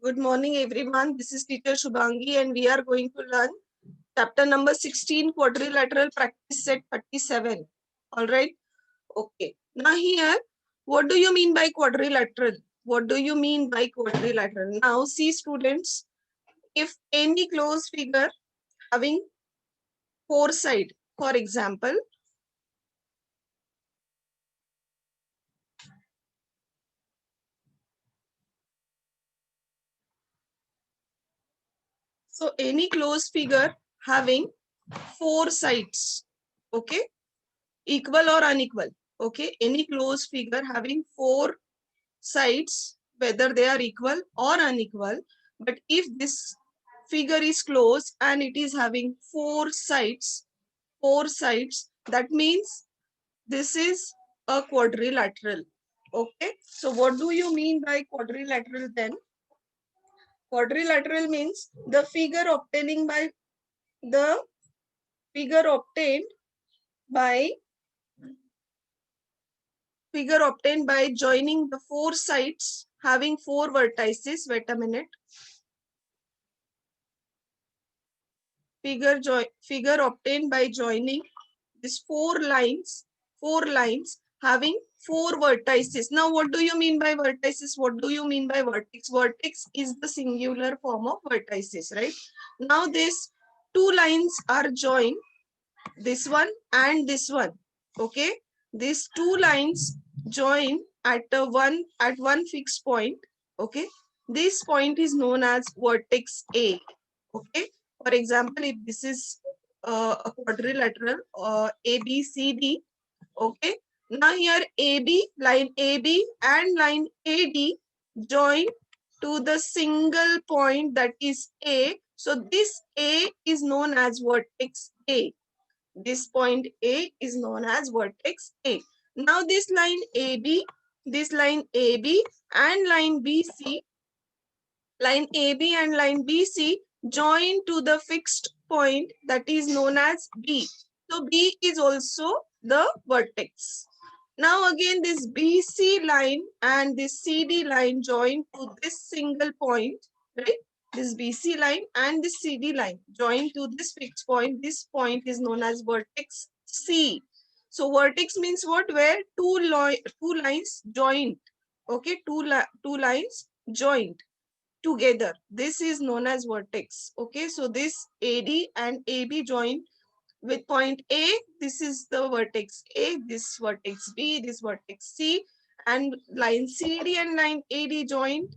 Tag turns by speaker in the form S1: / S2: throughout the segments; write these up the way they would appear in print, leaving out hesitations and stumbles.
S1: Good morning, everyone. This is teacher Shubhangi, and we are going to learn chapter number 16, quadrilateral practice set 37. All right. Okay. Now here, what do you mean by quadrilateral? What do you mean by quadrilateral? Now see students, if any closed figure having four sides, for example, so any closed figure having four sides, okay, equal or unequal, okay, any closed figure having four sides, whether they are equal or unequal, but if this figure is closed and it is having four sides, that means this is a quadrilateral. Okay, so what do you mean by quadrilateral then? Quadrilateral means the figure obtained by joining the four sides having four vertices. Wait a minute. Figure obtained by joining these four lines having four vertices. Now, what do you mean by vertices? What do you mean by vertex? Vertex is the singular form of vertices, right? Now, these two lines are joined, this one and this one. Okay, these two lines join at one fixed point. Okay, this point is known as vertex A. Okay, for example, if this is a quadrilateral ABCD, okay, now here line AB and line AD join to the single point, that is A. So this A is known as vertex A. This point A is known as vertex A. Now this line AB and line BC, line AB and line BC join to the fixed point that is known as B. So B is also the vertex. Now again this BC line and this CD line join to this single point, right? This BC line and this CD line join to this fixed point. This point is known as vertex C. So vertex means what? Where two lines joined. Okay, two lines joined together. This is known as vertex. Okay, so this AD and AB join with point A. This is the vertex A, this vertex B, this vertex C, and line CD and line AD joined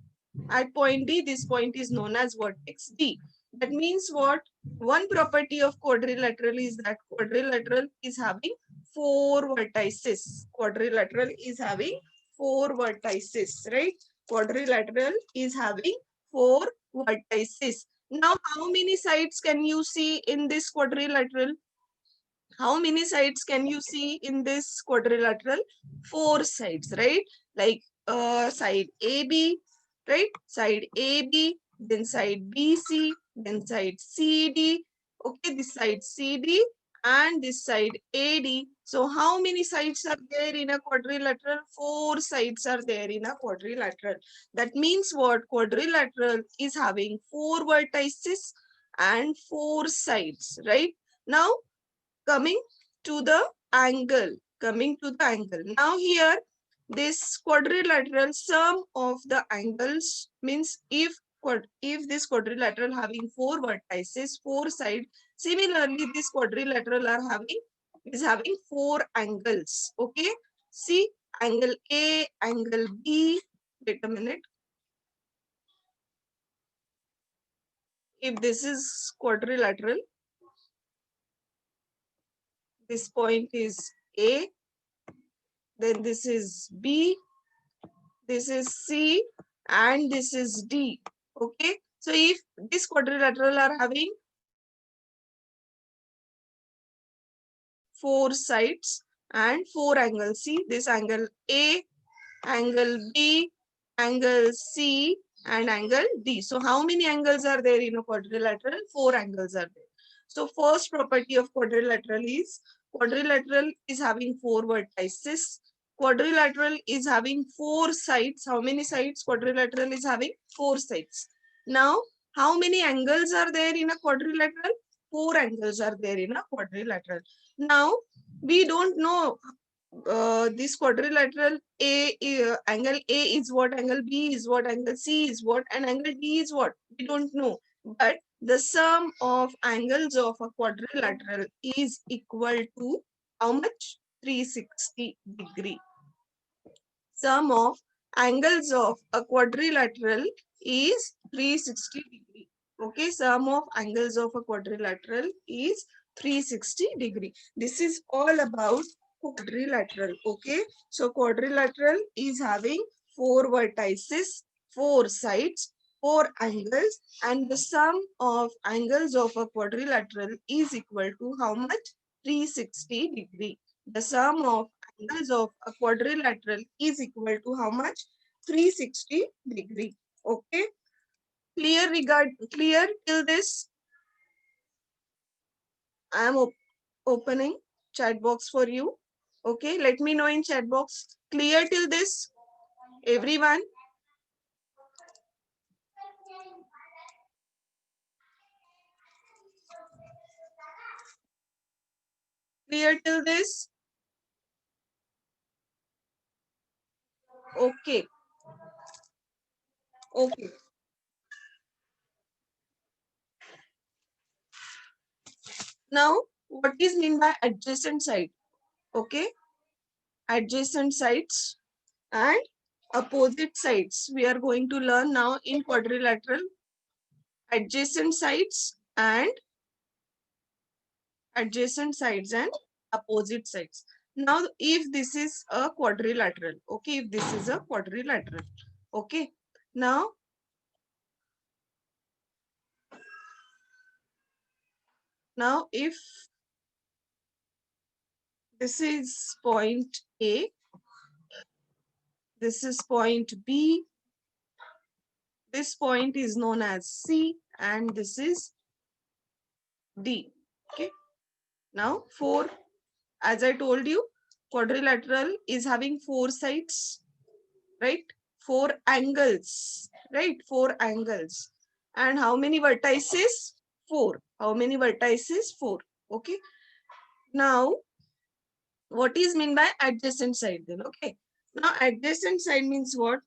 S1: at point D. This point is known as vertex D. That means what? One property of quadrilateral is that quadrilateral is having four vertices. Quadrilateral is having four vertices, right? Quadrilateral is having four vertices. Now, how many sides can you see in this quadrilateral? How many sides can you see in this quadrilateral? Four sides, right? Like side AB, right? Side AB, then side BC, then side CD. Okay, this side CD and this side AD. So how many sides are there in a quadrilateral? Four sides are there in a quadrilateral. That means what? Quadrilateral is having four vertices and four sides, right? Now, coming to the angle. Now here, this quadrilateral sum of the angles means if this quadrilateral having four vertices, four sides, similarly this quadrilateral is having four angles. Okay, see, angle A, angle B. Wait a minute. If this is quadrilateral, this point is A, then this is B, this is C, and this is D. Okay, so if this quadrilateral are having four sides and four angles, see this angle A, angle B, angle C, and angle D. So how many angles are there in a quadrilateral? Four angles are there. So first property of quadrilateral is having four vertices. quadrilateral is having 4 sides. How many sides? Quadrilateral is having 4 sides. Now, how many angles are there in a quadrilateral? 4 angles are there in a quadrilateral. Now, we don't know this quadrilateral angle A is what, angle B is what, angle C is what, and angle D is what. We don't know. But the sum of angles of a quadrilateral is equal to how much? 360 degree. Sum of angles of a quadrilateral is 360 degree. Okay, sum of angles of a quadrilateral is 360 degree. This is all about quadrilateral. Okay, so quadrilateral is having 4 vertices, 4 sides, 4 angles, and the sum of angles of a quadrilateral is equal to how much? 360 degree. The sum of angles of a quadrilateral is equal to how much? 360 degree. Okay, clear till this? I am opening chat box for you. Okay, let me know in chat box. Clear till this, everyone? Clear till this? Okay. Okay. Now, what is mean by adjacent side? Okay, adjacent sides and opposite sides. We are going to learn now in quadrilateral. Adjacent sides and opposite sides. Now, if this is a quadrilateral, okay, if this is a quadrilateral, okay. Now if this is point A, this is point B, this point is known as C, and this is D. Okay. Now, as I told you, quadrilateral is having 4 sides, right? 4 angles, right? 4 angles. And how many vertices? 4. How many vertices? 4. Okay. Now, what is meant by adjacent side then? Okay. Now, adjacent side means what?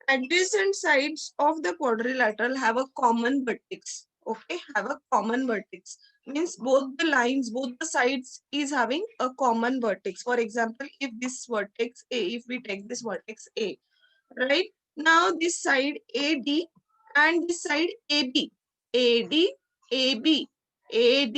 S1: Adjacent sides of the quadrilateral have a common vertex. Okay, have a common vertex. Means both the lines, both the sides is having a common vertex. For example, if this vertex A, if we take this vertex A, right? Now this side AD and this side AB, AD, AB, AD,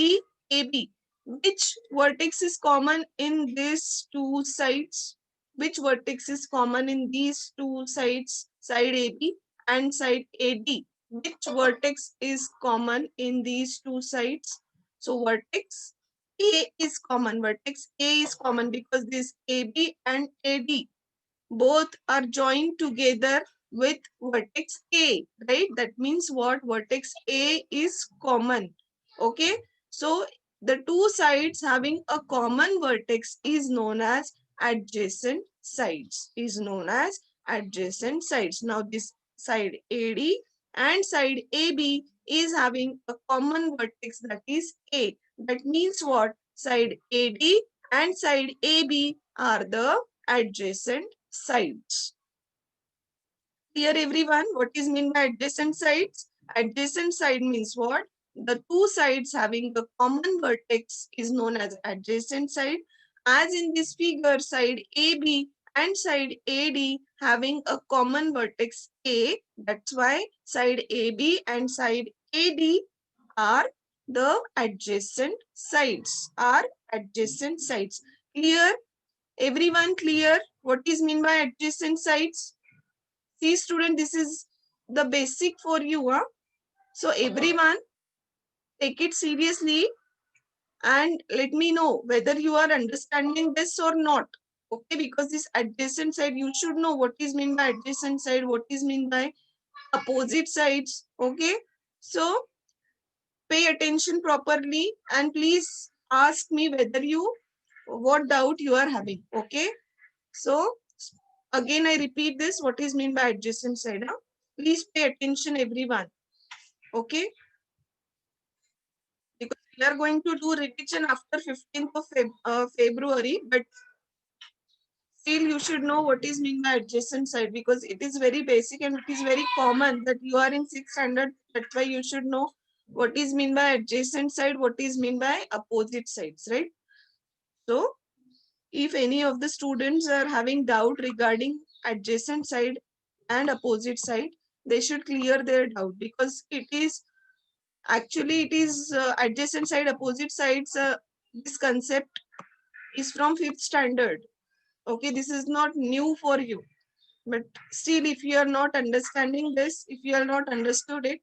S1: AB. Which vertex is common in these two sides? Which vertex is common in these two sides, side AB and side AD? Which vertex is common in these two sides? So vertex A is common. Vertex A is common because this AB and AD both are joined together with vertex A, right? That means what? Vertex A is common. Okay. So the two sides having a common vertex is known as adjacent sides. Is known as adjacent sides. Now this side AD and side AB is having a common vertex, that is A. That means what? Side AD and side AB are the adjacent sides. Clear everyone? What is mean by adjacent sides? Adjacent side means what? The two sides having the common vertex is known as adjacent side. As in this figure, side AB and side AD having a common vertex A. That's why side AB and side AD are the adjacent sides. Are adjacent sides. Clear? Everyone clear? What is mean by adjacent sides? See student, this is the basic for you. Huh? So everyone take it seriously and let me know whether you are understanding this or not. Okay, because this adjacent side, you should know what is mean by adjacent side, what is mean by opposite sides. Okay, so pay attention properly and please ask me whether you, what doubt you are having. Okay. So again, I repeat this, what is meant by adjacent side? Huh? Please pay attention, everyone. Okay. Because we are going to do revision after 15th of February, but still you should know what is meant by adjacent side, because it is very basic and it is very common that you are in 6th standard. That's why you should know what is meant by adjacent side, what is meant by opposite sides, right? So if any of the students are having doubt regarding adjacent side and opposite side, they should clear their doubt, because it is actually adjacent side, opposite sides. This concept is from 5th standard. Okay, this is not new for you. But still, if you are not understanding this, if you are not understood it,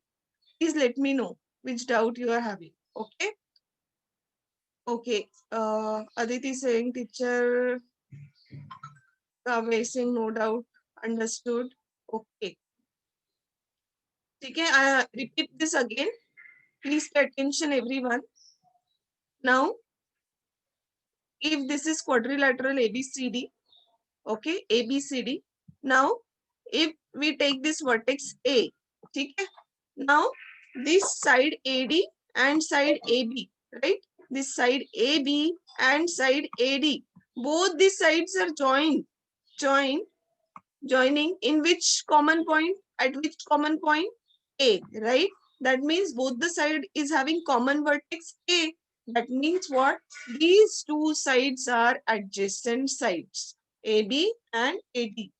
S1: please let me know which doubt you are having. Okay. Okay. Aditi saying teacher, saying no doubt understood. Okay. Okay. I repeat this again. Please pay attention, everyone. Now, if this is quadrilateral ABCD, okay, ABCD. Now, if we take this vertex A, okay, now this side AD and side AB, right? This side AB and side AD, both these sides are joining in which common point? At which common point? A, right? That means both the side is having common vertex A. That means what? These two sides are adjacent sides, AB and AD.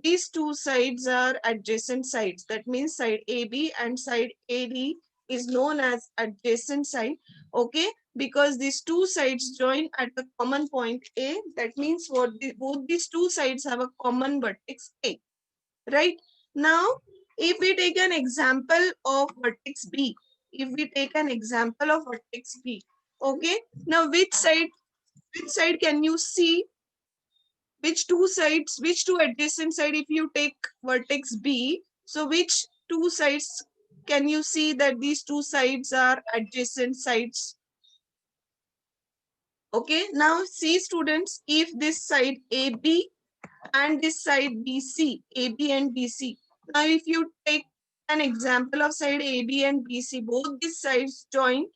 S1: These two sides are adjacent sides. That means side AB and side AD is known as adjacent side. Okay, because these two sides join at a common point A. That means what? Both these two sides have a common vertex A. Right? Now, if we take an example of vertex B, okay. Now, which side can you see? Which two adjacent side, if you take vertex B, so which two sides can you see that these two sides are adjacent sides? Okay, now see students, if this side AB and this side BC, AB and BC. Now, if you take an example of side AB and BC, both these sides join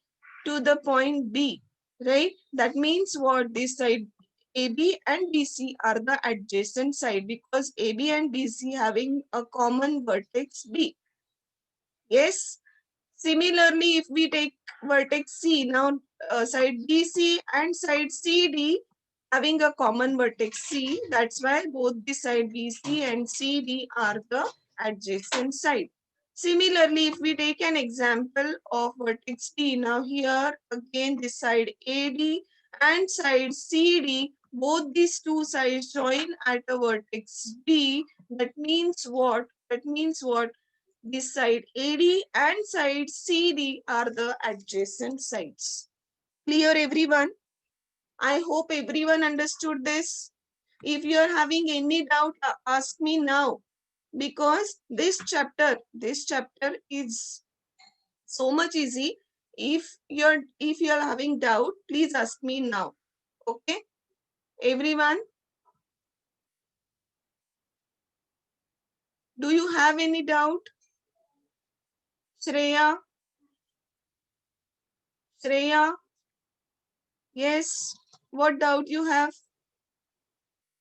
S1: to the point B, right? That means what? This side AB and BC are the adjacent side, because AB and BC having a common vertex B. Yes. Similarly, if we take vertex C, now side BC and side CD having a common vertex C, that's why both the side BC and CD are the adjacent side. Similarly, if we take an example of vertex D, now here again this side AD and side CD, both these two sides join at a vertex B. That means what? This side AD and side CD are the adjacent sides. Clear, everyone? I hope everyone understood this. If you are having any doubt, ask me now, because this chapter is so much easy. If you're having doubt, please ask me now. Okay, everyone, do you have any doubt? Shreya, yes. What doubt you have?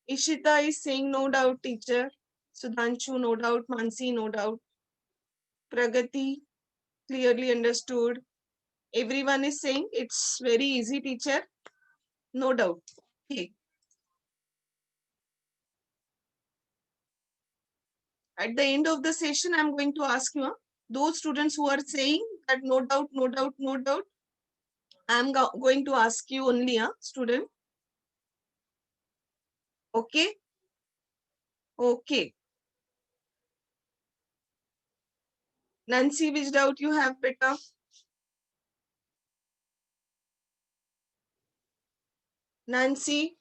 S1: Ishita is saying no doubt, teacher. Sudhanshu, no doubt. Mansi, no doubt. Pragati, clearly understood. Everyone is saying it's very easy, teacher. No doubt. Okay. At the end of the session, I'm going to ask you, those students who are saying that no doubt, no doubt, no doubt, I'm going to ask you only, student. Okay. Okay. Nancy, which doubt you have, beta? Nancy,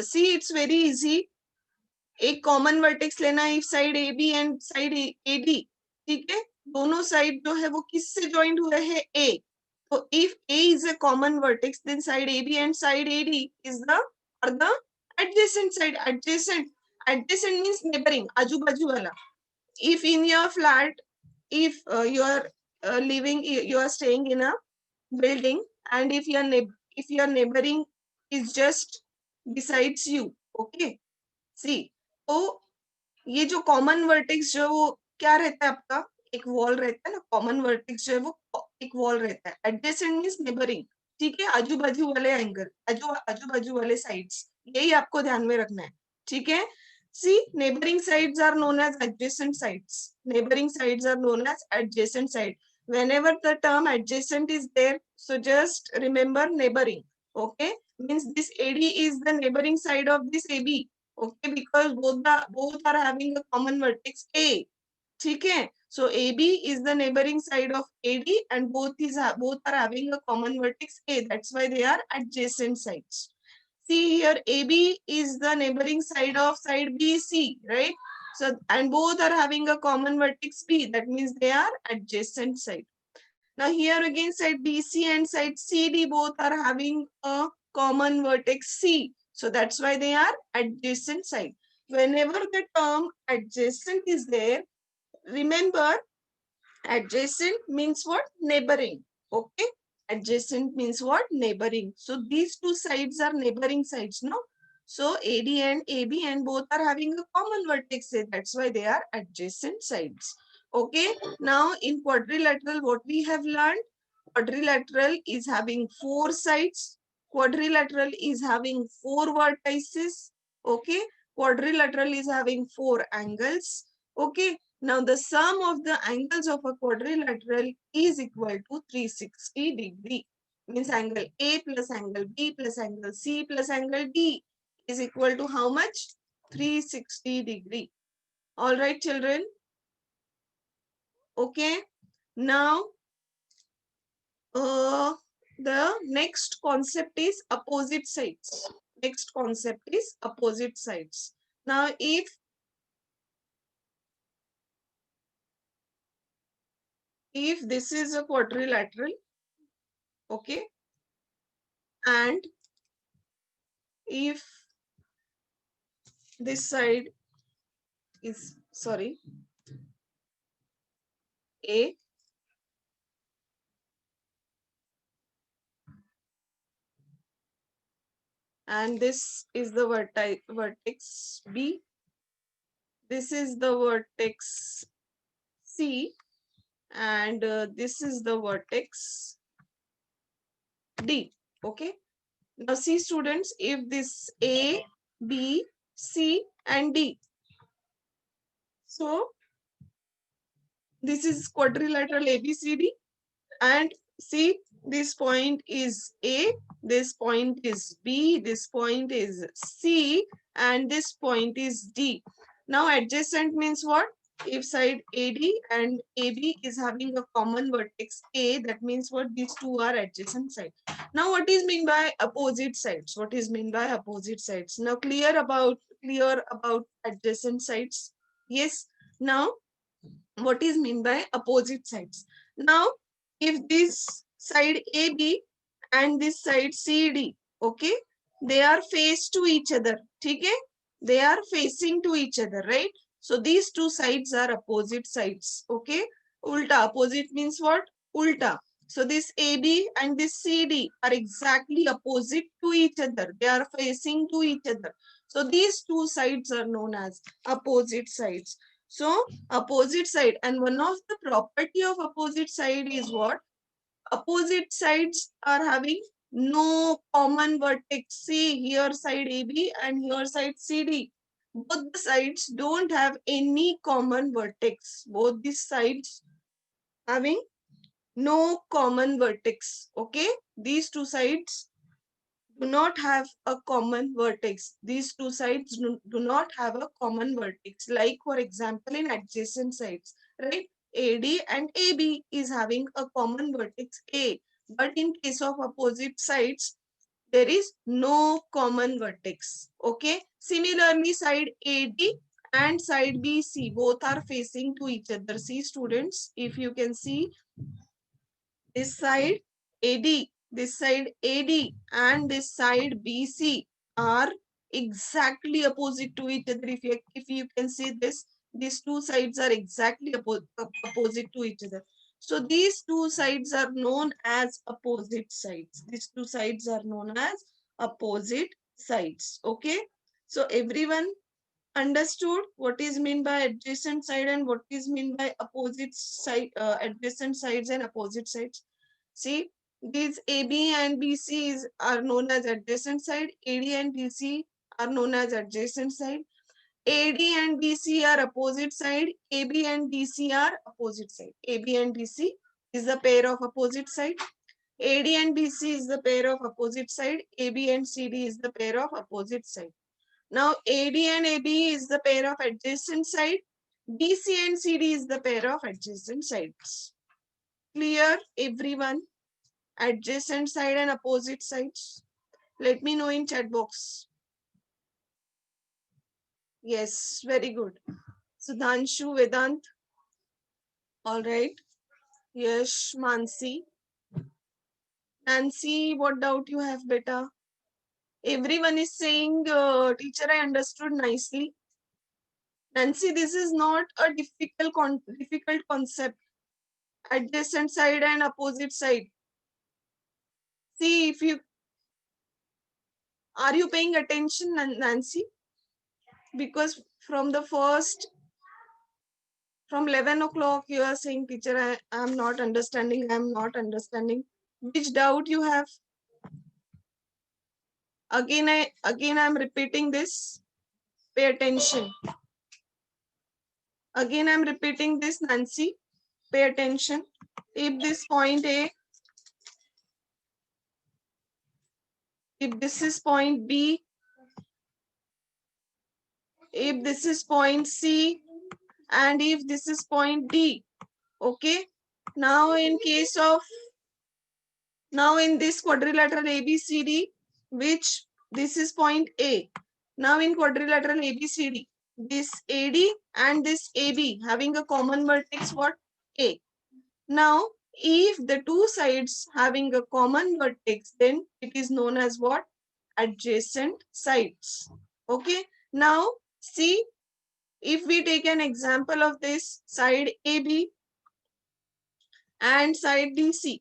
S1: see, it's very easy. एक common vertex लेना है, side A B and side A D, ठीक है, दोनों side जो है वो किससे ज्वाइंट हुए हैं? ए. तो if A is a common vertex, then side A B and side A D is the are the Adjacent side, adjacent. Adjacent means neighboring, aju baju wala. If in your flat, if you are living, you are staying in a building, and if your neighboring is just besides you, okay. See, तो ये जो common vertex जो है वो क्या रहता है आपका, एक वॉल रहता है ना, कॉमन वर्टेक्स जो है वो एक वॉल रहता है. एडजेसेंट मींस नेबरिंग, ठीक है, आजू बाजू वाले एंगल, आजू बाजू वाले साइड्स, यही आपको ध्यान में रखना है, ठीक है. See, neighbouring sides are known as adjacent sides. Neighbouring sides are known as adjacent side. Whenever the term adjacent is there, so just remember neighboring, okay. Means this AD is the neighboring side of this AB, okay, because both are having a common vertex A, ठीक है. So AB is the neighboring side of AD and both are having a common vertex A, that's why they are adjacent sides. See here, AB is the neighboring side of side BC, right? So and both are having a common vertex B, that means they are adjacent side. Now here again side BC and side CD both are having a common vertex C. So that's why they are adjacent side. Whenever the term adjacent is there, remember adjacent means what? Neighboring. Okay. Adjacent means what? Neighboring. So these two sides are neighboring sides, no? So AD and AB and both are having a common vertex. That's why they are adjacent sides. Okay. Now in quadrilateral, what we have learned? Quadrilateral is having 4 sides. Quadrilateral is having 4 vertices. Okay. Quadrilateral is having 4 angles. Okay. Now the sum of the angles of a quadrilateral is equal to 360 degree. Means angle A plus angle B plus angle C plus angle D is equal to how much? 360 degree. All right, children. Okay. Now, the next concept is opposite sides. Next concept is opposite sides. Now, if this is a quadrilateral, okay, and if this side is, sorry, A, and this is the vertex B, this is the vertex C, and this is the vertex D. Okay. Now see students, if this A, B, C and D. So this is quadrilateral ABCD, and see, this point is A, this point is B, this point is C, and this point is D. Now adjacent means what? If side AD and AB is having a common vertex A, that means what? These two are adjacent sides. Now what is mean by opposite sides? What is mean by opposite sides? Now clear about adjacent sides? Yes. Now what is mean by opposite sides? Now if this side AB and this side CD, okay, they are face to each other, okay, they are facing to each other, right? So these two sides are opposite sides, okay. Ulta, opposite means what? Ulta. So this AB and this CD are exactly opposite to each other, they are facing to each other. So these two sides are known as opposite sides. So opposite side, and one of the property of opposite side is what? Opposite sides are having no common vertex. See here side AB and here side CD. Both the sides don't have any common vertex. Both these sides having no common vertex. Okay, these two sides do not have a common vertex. These two sides do not have a common vertex. Like for example, in adjacent sides, right? AD and AB is having a common vertex A. But in case of opposite sides, there is no common vertex. Okay. Similarly, side AD and side BC both are facing to each other. See students, if you can see this side AD, this side AD and this side BC are exactly opposite to each other. If you can see this, these two sides are exactly opposite to each other. So these two sides are known as opposite sides. These two sides are known as opposite sides. Okay. So everyone understood what is meant by adjacent side and what is meant by opposite side, adjacent sides and opposite sides. See, these AB and BC are known as adjacent side. AD and BC are known as adjacent side. AD and BC are opposite side. AB and DC are opposite side. AB and DC is the pair of opposite side. AD and BC is the pair of opposite side. AB and CD is the pair of opposite side. Now AD and AB is the pair of adjacent side. BC and CD is the pair of adjacent sides. Clear, everyone? Adjacent side and opposite sides? Let me know in chat box. Yes, very good. Sudhanshu, Vedant. All right. Yes, Mansi. Nancy, what doubt you have, beta? Everyone is saying, teacher, I understood nicely. Nancy, this is not a difficult concept. Adjacent side and opposite side. See, if you are you paying attention, Nancy? Because from 11 o'clock, you are saying, teacher, I am not understanding. I am not understanding. Which doubt you have? Again, I'm repeating this. Pay attention. Again, I'm repeating this, Nancy. Pay attention. If this point A, if this is point B, if this is point C, and if this is point D, okay? Now in this quadrilateral ABCD, which this is point A. Now in quadrilateral ABCD, this AD and this AB having a common vertex, what? A. Now, if the two sides having a common vertex, then it is known as what? Adjacent sides. Okay. Now, see, if we take an example of this side AB and side DC,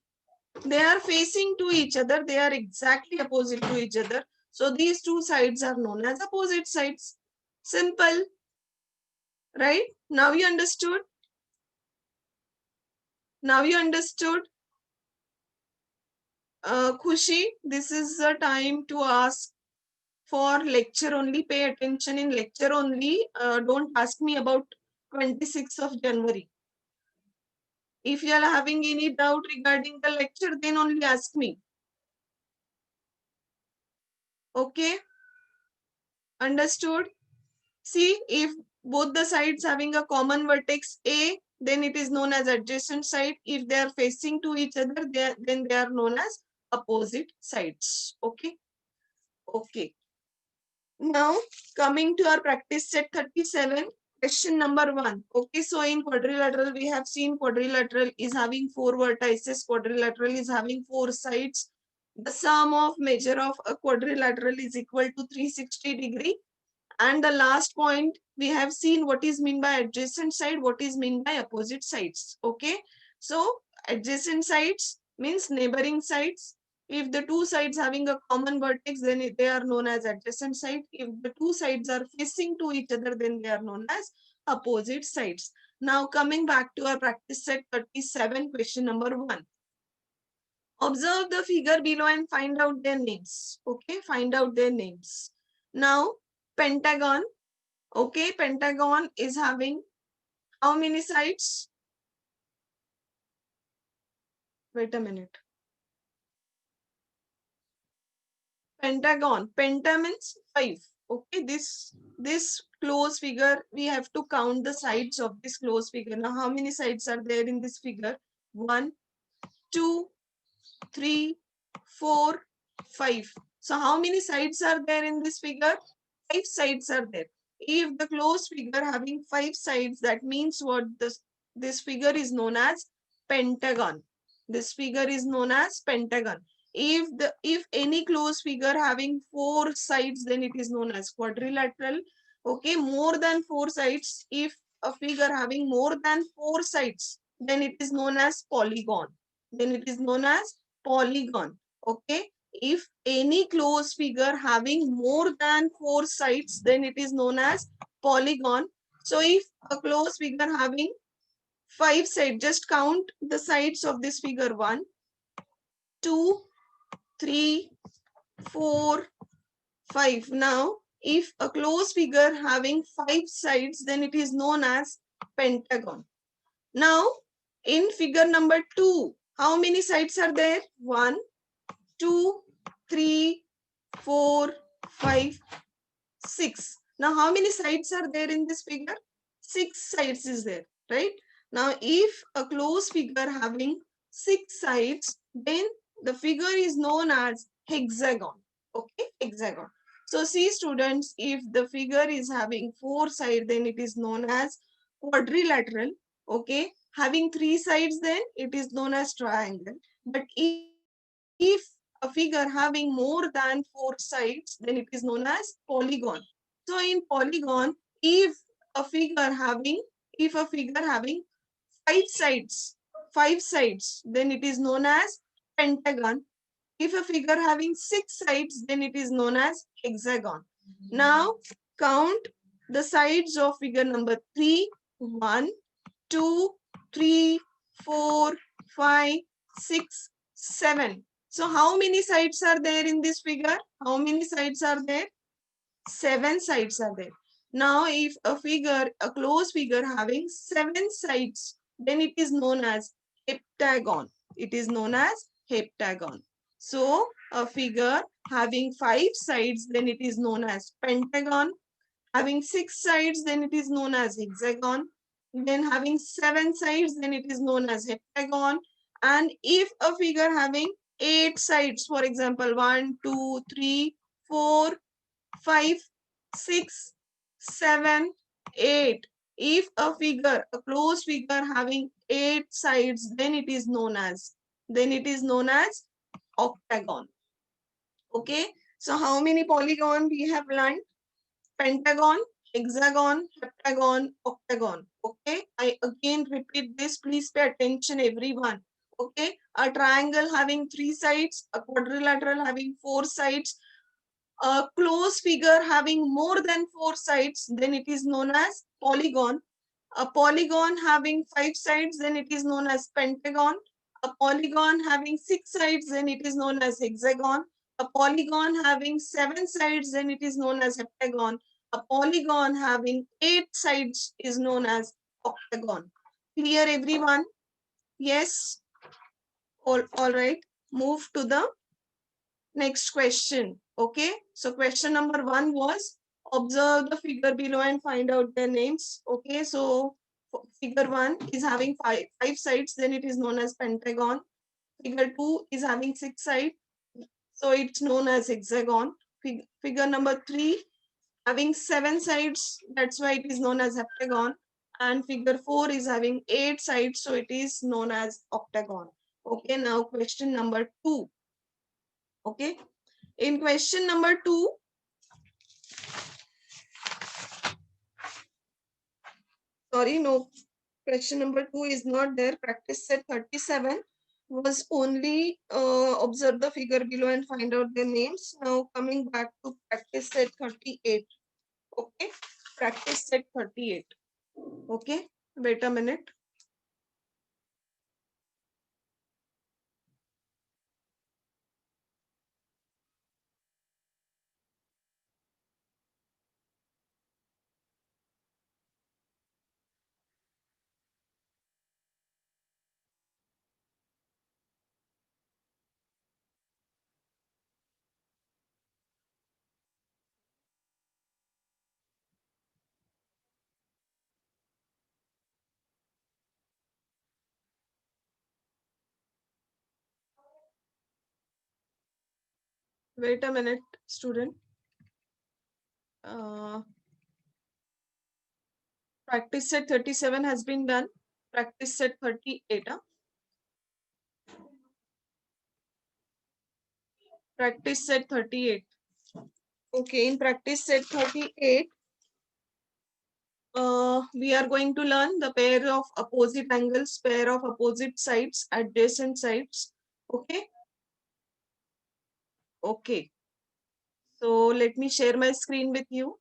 S1: they are facing to each other. They are exactly opposite to each other. So these two sides are known as opposite sides. Simple, right? Now you understood? Now you understood? Khushi, this is the time to ask for lecture only. Pay attention in lecture only. Don't ask me about 26th of January. If you are having any doubt regarding the lecture, then only ask me. Okay? Understood? See, if both the sides having a common vertex A, then it is known as adjacent side. If they are facing to each other, then they are known as opposite sides. Okay? Okay. Now, coming to our practice set 37, question number 1. Okay, so in quadrilateral, we have seen quadrilateral is having 4 vertices, quadrilateral is having 4 sides. The sum of measure of a quadrilateral is equal to 360 degree. And the last point, we have seen what is meant by adjacent side, what is meant by opposite sides. Okay, so adjacent sides means neighboring sides. If the two sides having a common vertex, then they are known as adjacent side. If the two sides are facing to each other, then they are known as opposite sides. Now coming back to our practice set 37, question number 1. Observe the figure below and find out their names. Okay, find out their names. Now, pentagon. Okay, pentagon is having how many sides? Wait a minute. Pentagon. Penta means 5. Okay, this close figure, we have to count the sides of this close figure. Now, how many sides are there in this figure? 1, 2, 3, 4, 5. So, how many sides are there in this figure? 5 sides are there. If the closed figure having 5 sides, that means what? This figure is known as pentagon. This figure is known as pentagon. If any closed figure having four sides, then it is known as quadrilateral. Okay, more than four sides. If a figure having more than four sides, then it is known as polygon. Then it is known as polygon. Okay, if any closed figure having more than four sides, then it is known as polygon. So if a closed figure having five sides, just count the sides of this figure. 1, 2, 3, 4, 5. Now, if a closed figure having five sides, then it is known as pentagon. Now, in figure number 2, how many sides are there? 1, 2, 3, 4, 5, 6. Now, how many sides are there in this figure? 6 sides is there, right? Now, if a closed figure having 6 sides, then the figure is known as hexagon. Okay, hexagon. So, see students, if the figure is having 4 sides, then it is known as quadrilateral. Okay, having 3 sides, then it is known as triangle. But if a figure having more than 4 sides, then it is known as polygon. So in polygon, if a figure having five sides, then it is known as pentagon. If a figure having 6 sides, then it is known as hexagon. Now count the sides of figure number 3. 1, 2, 3, 4, 5, 6, 7. So how many sides are there in this figure? How many sides are there? 7 sides are there. Now if a closed figure having 7 sides, then it is known as heptagon. It is known as heptagon. So a figure having 5 sides, then it is known as pentagon. Having 6 sides, then it is known as hexagon. Then having 7 sides, then it is known as heptagon. And if a figure having 8 sides, for example, 1, 2, 3, 4, 5, 6, 7, 8. If a closed figure having 8 sides, then it is known as octagon. Okay. So how many polygon we have learned? Pentagon, hexagon, heptagon, octagon. Okay, I again repeat this. Please pay attention, everyone. Okay, a triangle having 3 sides, a quadrilateral having 4 sides, a closed figure having more than 4 sides, then it is known as polygon. A polygon having 5 sides, then it is known as pentagon. A polygon having 6 sides, then it is known as hexagon. A polygon having 7 sides, then it is known as heptagon. A polygon having 8 sides is known as octagon. Clear, everyone? Yes? All right. Move to the next question. Okay. So question number 1 was observe the figure below and find out their names. Okay. So figure 1 is having five sides, then it is known as pentagon. Figure 2 is having 6 sides, so it's known as hexagon. Figure number 3 having 7 sides, that's why it is known as heptagon. And figure 4 is having 8 sides, so it is known as octagon. Okay, now question number 2. Okay, in question number 2, sorry, no, question number 2 is not there. Practice set 37 was only observe the figure below and find out their names. Now coming back to practice set 38. Okay, practice set 38. Okay, wait a minute. Wait a minute, student. Practice set 37 has been done. Practice set 38. Practice set 38. Okay, in practice set 38, we are going to learn the pair of opposite angles, pair of opposite sides, adjacent sides. Okay. Okay. So let me share my screen with you.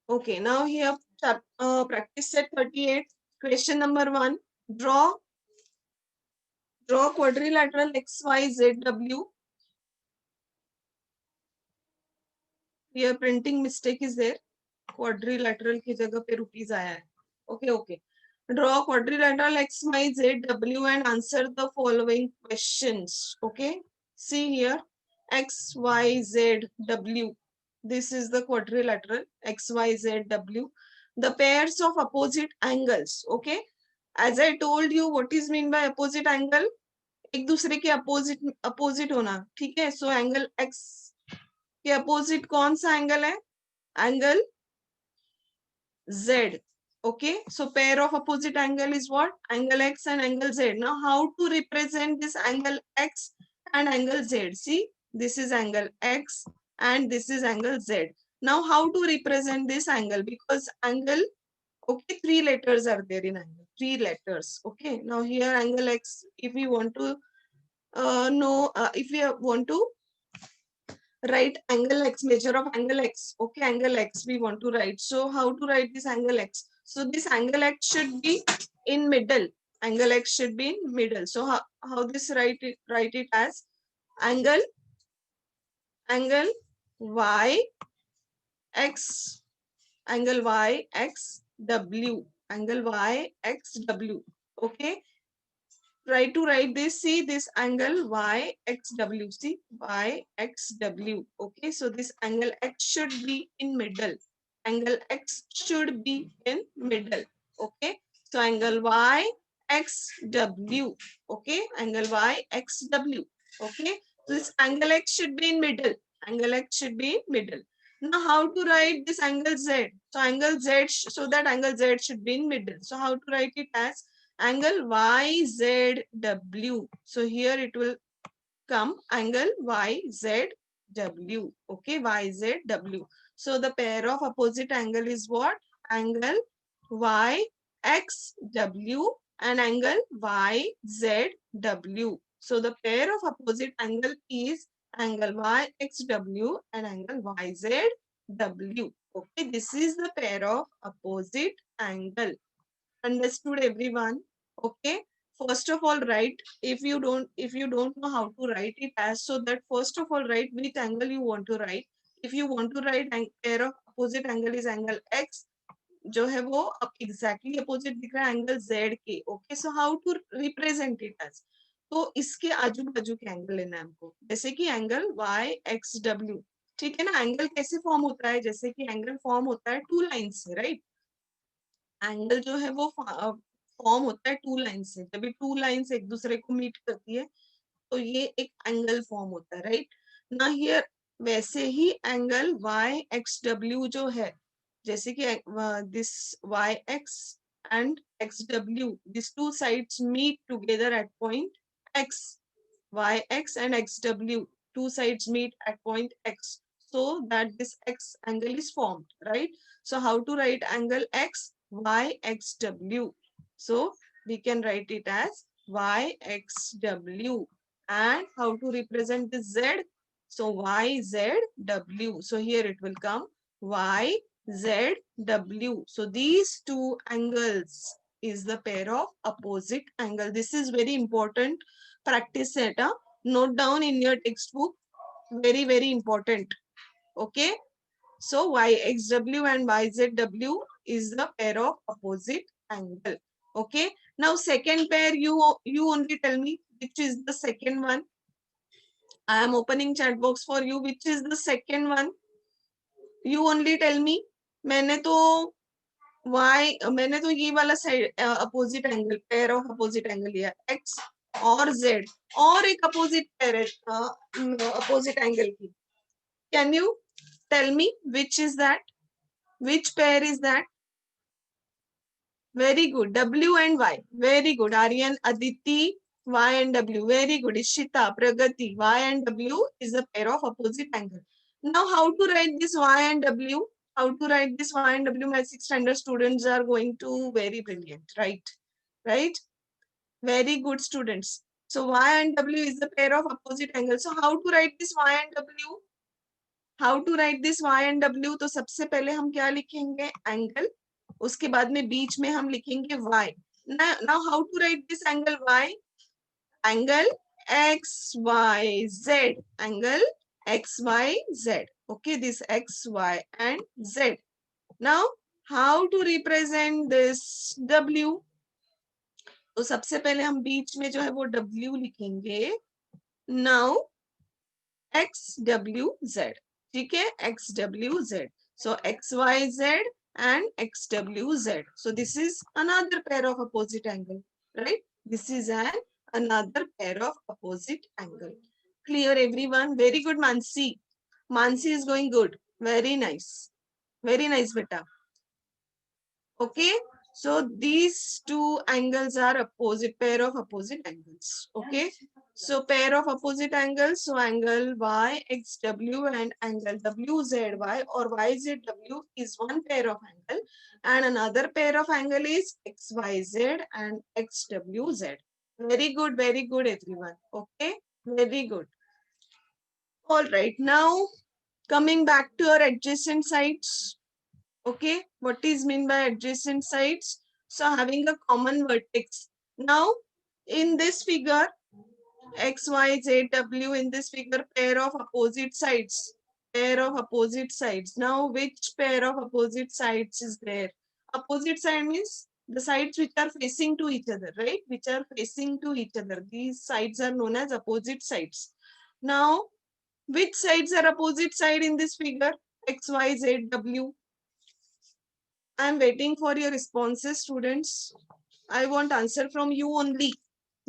S1: Okay. Now here, practice set 38. Question number 1. Draw quadrilateral XYZW. Here printing mistake is there. Quadrilateral की जगह पे rupees आया है. Okay, okay. Draw quadrilateral XYZW and answer the following questions. Okay. See here, XYZW. This is the quadrilateral XYZW. The pairs of opposite angles. Okay. As I told you, what is mean by opposite angle? एक दूसरे के opposite होना. ठीक है. So angle X के opposite कौन सा angle है? Angle Z. Okay, so pair of opposite angle is what? Angle X and angle Z. Now how to represent this angle X and angle Z? See, this is angle X and this is angle Z. Now how to represent this angle? Because angle, okay, 3 letters are there in angle. 3 letters. Okay, now here angle X, if we want to know, if we want to write angle X, measure of angle X. Okay, angle X we want to write. So how to write this angle X? So this angle X should be in middle. Angle X should be in middle. So how this write it as angle Y X, angle Y X W, angle Y X W. Okay, try to write this. See this angle YXW. See YXW. Okay, so this angle X should be in middle. Angle X should be in middle. Okay, so angle YXW. Okay, angle YXW. Okay, so this angle X should be in middle. Angle X should be in middle. Now how to write this angle Z? So angle Z, so that angle Z should be in middle. So how to write it as angle YZW. So here it will come angle YZW. Okay, YZW. So the pair of opposite angle is what? Angle YXW and angle YZW. So the pair of opposite angle is angle YXW and angle YZW. Okay, this is the pair of opposite angle. Understood everyone? Okay, first of all write, if you don't know how to write it as, so that first of all write which angle you want to write. If you want to write pair of opposite angle is angle X, जो है वो अब exactly opposite दिख रहा है angle Z के. Okay, so how to represent it as? तो इसके आजू बाजू के एंगल लेना है हमको, जैसे कि एंगल YXW. ठीक है ना. एंगल कैसे फॉर्म होता है? जैसे कि एंगल फॉर्म होता है 2 लाइन से, राइट. एंगल जो है वो फॉर्म होता है 2 लाइन से. जब 2 लाइंस एक दूसरे को मीट करती है तो ये एक एंगल फॉर्म होता है, राइट ना. हियर वैसे ही एंगल YXW जो है, जैसे कि this YX and XW, these two sides meet together at point X. YX and XW, two sides meet at point X, so that this X angle is formed, right? So how to write angle X? YXW. So we can write it as YXW. And how to represent the Z? So YZW. So here it will come YZW. So these two angles is the pair of opposite angle. This is very important practice set. Note down in your textbook. Very, very important. Okay. So YXW and YZW is the pair of opposite angle. Okay. Now second pair, you only tell me which is the second one. I am opening chat box for you. Which is the second one? You only tell me. मैंने तो ये वाला side opposite angle, pair of opposite angle लिया X और Z, और एक opposite pair है opposite angle की. Can you tell me which is that? Which pair is that? Very good. W and Y. Very good. Aryan, Aditi, Y and W. Very good. Ishita, Pragati. Y and W is a pair of opposite angle. Now, how to write this Y and W? How to write this Y and W? My 6th standard students are going to very brilliant, right? Right? Very good students. So Y and W is a pair of opposite angles. So how to write this Y and W? How to write this Y and W? तो सबसे पहले हम क्या लिखेंगे? Angle. उसके बाद में बीच में हम लिखेंगे y. Now how to write this angle y? Angle XYZ. Angle XYZ. Okay, this X, Y and Z. Now how to represent this W? तो सबसे पहले हम बीच में जो है वो W लिखेंगे. Now XWZ. ठीक है, XWZ. So XYZ and XWZ. So this is another pair of opposite angle, right? This is another pair of opposite angle. Clear everyone? Very good, Mansi. Mansi is going good. Very nice. Very nice, beta. Okay. So these two angles are opposite, pair of opposite angles. Okay. So pair of opposite angles, so angle YXW and angle WZY or YZW is one pair of angle and another pair of angle is XYZ and XWZ. Very good everyone. Okay, very good. All right, now coming back to our adjacent sides. Okay, what is mean by adjacent sides? So having a common vertex. Now in this figure, X, Y, Z, W, in this figure, pair of opposite sides. Pair of opposite sides. Now, which pair of opposite sides is there? Opposite side means the sides which are facing to each other, right? Which are facing to each other. These sides are known as opposite sides. Now, which sides are opposite side in this figure? X, Y, Z, W. I am waiting for your responses, students. I want answer from you only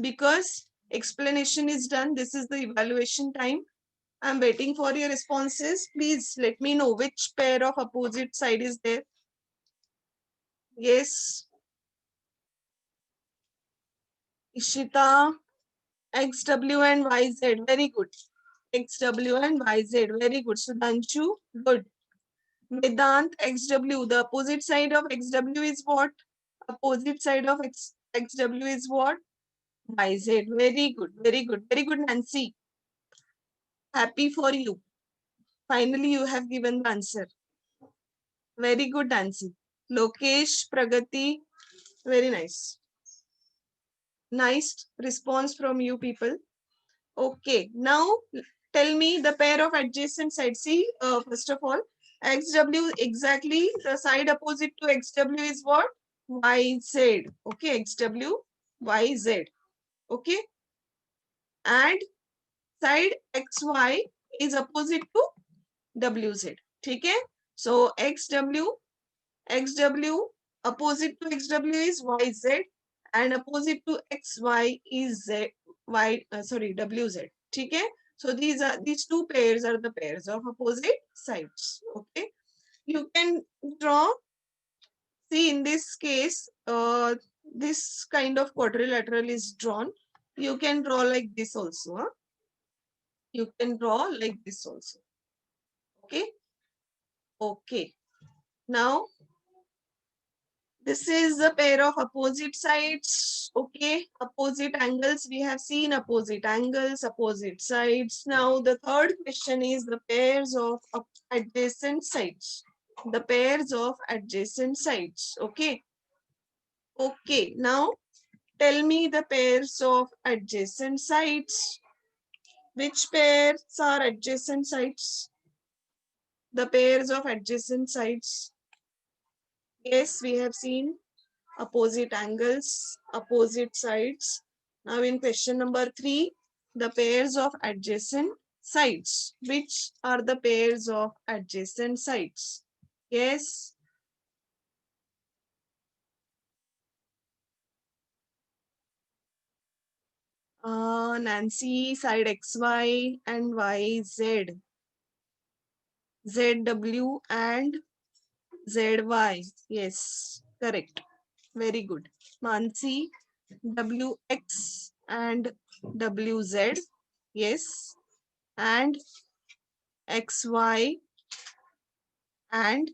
S1: because explanation is done. This is the evaluation time. I'm waiting for your responses. Please let me know which pair of opposite side is there. Yes. Ishita, XW and YZ. Very good. XW and YZ. Very good. Sudhanshu, good. Vedant, XW. The opposite side of XW is what? Opposite side of XW is what? YZ. Very good. Very good. Very good, Nancy. Happy for you. Finally, you have given the answer. Very good, Nancy. Lokesh, Pragati, very nice. Nice response from you people. Okay, now tell me the pair of adjacent sides. See, first of all, XW, exactly the side opposite to XW is what? YZ. Okay, XW, YZ. Okay, and side XY is opposite to WZ. Okay, so XW opposite to XW is YZ and opposite to XY is WZ. Okay. So these two pairs are the pairs of opposite sides. Okay. You can draw, see in this case, this kind of quadrilateral is drawn. You can draw like this also. Huh? You can draw like this also. Okay. Okay. Now this is a pair of opposite sides. Okay, opposite angles. We have seen opposite angles, opposite sides. Now the third question is the pairs of adjacent sides. The pairs of adjacent sides. Okay. Okay. Now tell me the pairs of adjacent sides. Which pairs are adjacent sides? The pairs of adjacent sides. Yes, we have seen opposite angles, opposite sides. Now in question number 3, the pairs of adjacent sides. Which are the pairs of adjacent sides? Yes. Nancy, side XY and YZ. ZW and ZY. Yes, correct. Very good. Mansi, WX and WZ. Yes. And XY and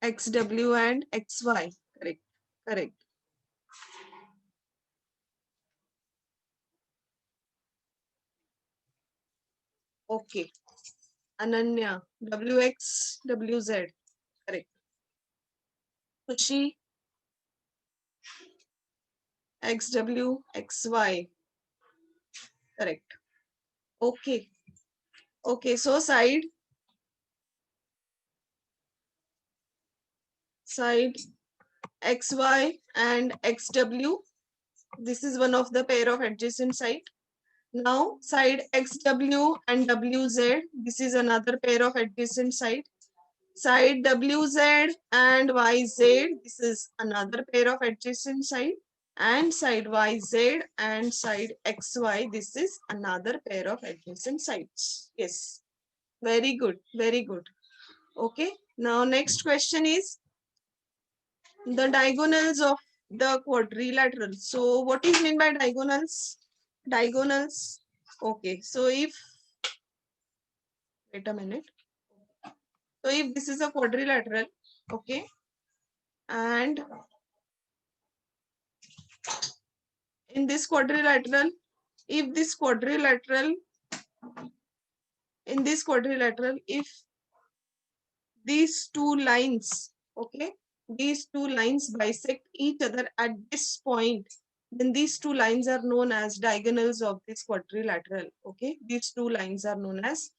S1: XW and XY. Correct. Correct. Okay. Ananya, WX, WZ. Correct. Kushi, XW, XY. Correct. Okay. Okay. So side XY and XW. This is one of the pair of adjacent side. Now side XW and WZ. This is another pair of adjacent side. Side WZ and YZ. This is another pair of adjacent side. And side YZ and side XY. This is another pair of adjacent sides. Yes. Very good. Very good. Okay. Now next question is the diagonals of the quadrilateral. So what is meant by diagonals? Diagonals. Okay. So wait a minute. So if this is a quadrilateral, okay, and in this quadrilateral, if this quadrilateral, in this quadrilateral, if these two lines, okay, these two lines bisect each other at this point, then these two lines are known as diagonals of this quadrilateral. Okay, these two lines are known as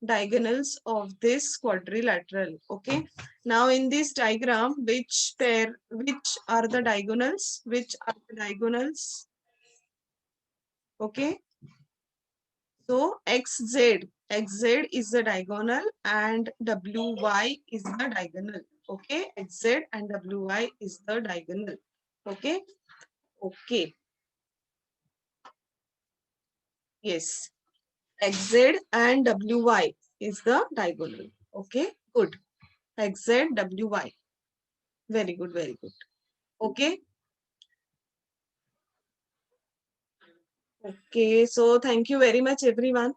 S1: diagonals of this quadrilateral. Okay, now in this diagram, which are the diagonals? Which are the diagonals? Okay, so xz is the diagonal and wy is the diagonal. Okay, xz and wy is the diagonal. Okay, okay, yes, xz and wy is the diagonal. Okay, good. Xz wy, very good, very good. Okay, okay, so thank you very much everyone.